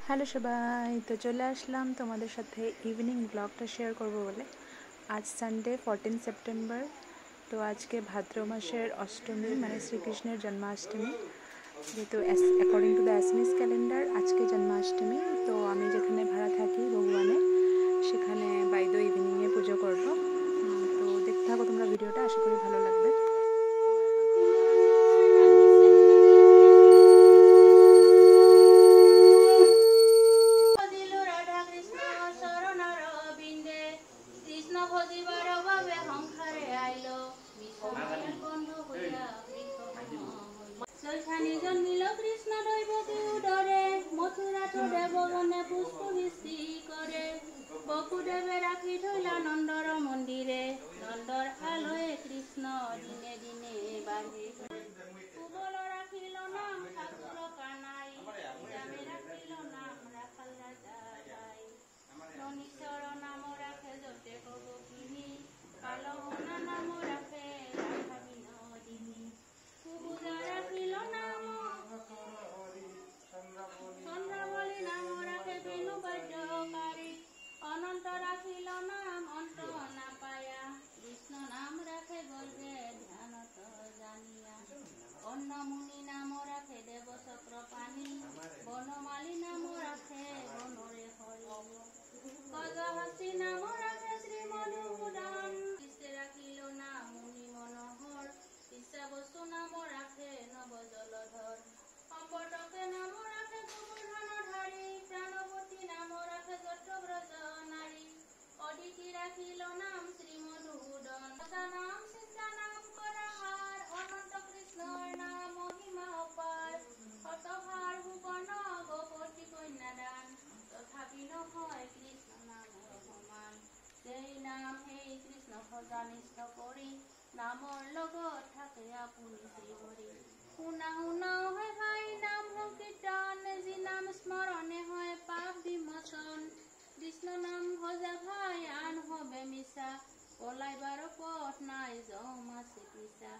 Hello সবাই, তো চলে আসলাম তোমাদের সাথে ইভিনিং ব্লগটা শেয়ার করব বলে। আজ সানডে 14 সেপ্টেম্বর। তো আজকে ভাদ্র মাসের অষ্টমী, মানে শ্রীকৃষ্ণের জন্মাষ্টমী। যেহেতু অ্যাকর্ডিং টু দ্য অ্যাসমিস ক্যালেন্ডার আজকে জন্মাষ্টমী। তো আমি যেখানে ভাড়া থাকি ভগবানে, সেখানে বাইদ ইভিনিংয়ে পুজো করবো। তো দেখতে থাকো তোমরা ভিডিওটা, আশা করি ভালো লাগবে। জন্মিল কৃষ্ণ দৈবকী উদরে, মথুরাত দেবগণে পুষ্প বৃষ্টি কৰে। বসুদেৱে ৰাখি থৈলা নন্দৰ মন্দিৰে, নন্দৰ আলয়ে কৃষ্ণ দিনে দিনে বাঢ়ে। কুবল ৰাখিল নাম ঠাকুৰ কানাই, জামে ৰাখিল নাম ৰাখাল ৰাজা ভাই। ননীশ্বৰ নাম ৰাখে যতে কব কিনি, কালহনা নাম ৰাখে ৰাখা বিনোদিনী। কুবুজা ৰাখিল নাম চন্দ্ৰাৱলী, নাম ৰাখে বেণু বাদ্যকাৰী। অনন্ত ৰাখিল নাম অন্ত নাপায়া, কৃষ্ণ নাম ৰাখে গৰ্ভে ধ্যানত জানিয়া। অন্নমুনি নাম ৰাখে দেৱ চক্ৰ পানী, বনমালী নাম ৰাখে বনৰে হৰি। গজহস্তি নাম ৰাখে শ্ৰী মধুসূদন, কৃষ্ণে ৰাখিল নাম মুনি মনোহৰ। ইচ্ছাবস্তু নাম ৰাখে নৱ জলধৰ, সম্পৰ্কে নাম ৰাখে গোবৰ্ধনধাৰী। প্ৰাণৱতী নাম ৰাখে জটব্ৰজ নাৰী, অদিতি ৰাখিল নাম শ্ৰী মধুসূদন। নাম চিন্তা নাম কৰাহাৰ, অনন্ত কৃষ্ণৰ নাম মহিমা অপাৰ। শতভাৰ ভুৱন গোপতি কন্যাদান, তথাপি নহয় কৃষ্ণ নামৰ সমান। সেই নাম সেই কৃষ্ণ সজানিষ্ঠ কৰি, নামৰ লগত থাকে আপুনি শ্ৰীহৰি। শুনা শুনাও হয় ভাই নাম সংকীৰ্তন, যি নাম স্মৰণে হয় পাপ বিমোচন। কৃষ্ণ নাম ভজা ভাই আন হবে মিছা, পলাইবাৰ পথ নাই যমা চিকিৎসা।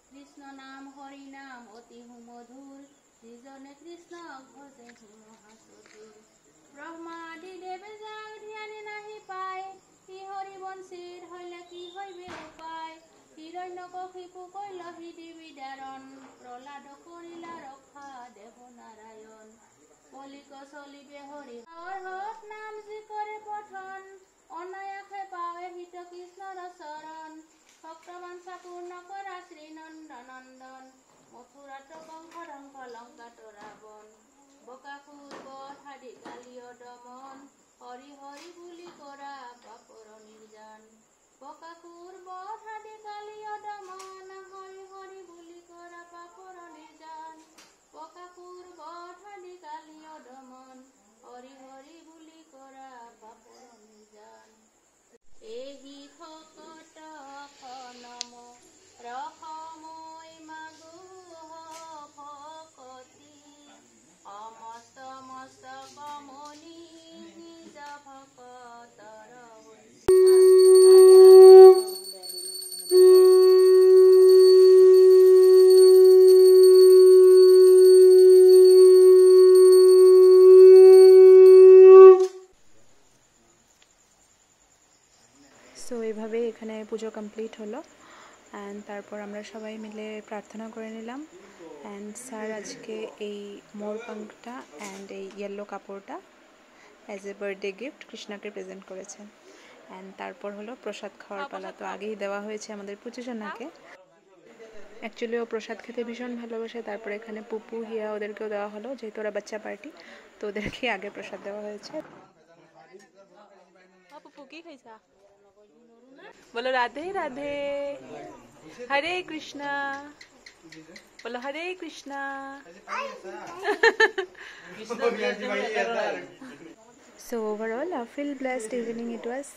কৃষ্ণ নাম হৰি নাম অতি সুমধুৰ, যিজনে কৃষ্ণক ভজে সি মহাচতুৰ। ব্ৰহ্মা আদি দেৱে যাক ধ্যানে নাহি পায়, সি হৰি বঞ্চিত হলে কি হইবে উপায়। হিৰণ্যকশিপু কৈল হৃদি বিদাৰণ, প্ৰহ্লাদ কৰিলা ৰক্ষা দেৱ নাৰায়ণ। কলিক চলিবে হৰি হত নাম যি কৰে পঠন, অনায়াসে পাৱে হিত কৃষ্ণৰ চৰণ। ভক্তবাঞ্ছা পূৰ্ণ কৰা শ্ৰী নন্দনন্দন, মথুৰাত বংশধ্বংস লংকাত ৰাৱণ। বকাসুৰ বধ আদি কালিয় দমন, হৰি হৰি বুলি কৰা পাপৰ নিৰ্জন। বকাসুৰ বধ আদি কালিয় দমন, হৰি হৰি বুলি কৰা পাপৰ নিৰ্জন। বকাসুৰ বধ আদি কালিয় দমন, হৰি হৰি বুলি কৰা পাপৰ নিৰ্জন। এহি ভকত নম ৰসময় মাগু ভকতি, সমস্ত মস্ত কমনি নিজ ভকতৰ। সো এইভাবেই এখানে পুজো কমপ্লিট হলো। অ্যান্ড তারপর আমরা সবাই মিলে প্রার্থনা করে নিলাম। অ্যান্ড স্যার আজকে এই মোর পাঙ্কটা অ্যান্ড এই ইয়েলো কাপড়টা অ্যাজ এ বার্থডে গিফট কৃষ্ণাকে প্রেজেন্ট করেছেন। অ্যান্ড তারপর হলো প্রসাদ খাওয়ার পালা। তো আগেই দেওয়া হয়েছে আমাদের পুচুজনাকে। অ্যাকচুয়ালি ও প্রসাদ খেতে ভীষণ ভালোবাসে। তারপরে এখানে পুপু হিয়া ওদেরকেও দেওয়া হলো, যেহেতু ওরা বাচ্চা পার্টি, তো ওদেরকে আগে প্রসাদ দেওয়া হয়েছে। পুপু কি খাইছা? बोलो राधे राधे, हरे कृष्णा, बोलो हरे Krishna. So overall I feel blessed evening it was.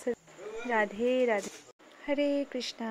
Radhe Radhe, Hare Krishna.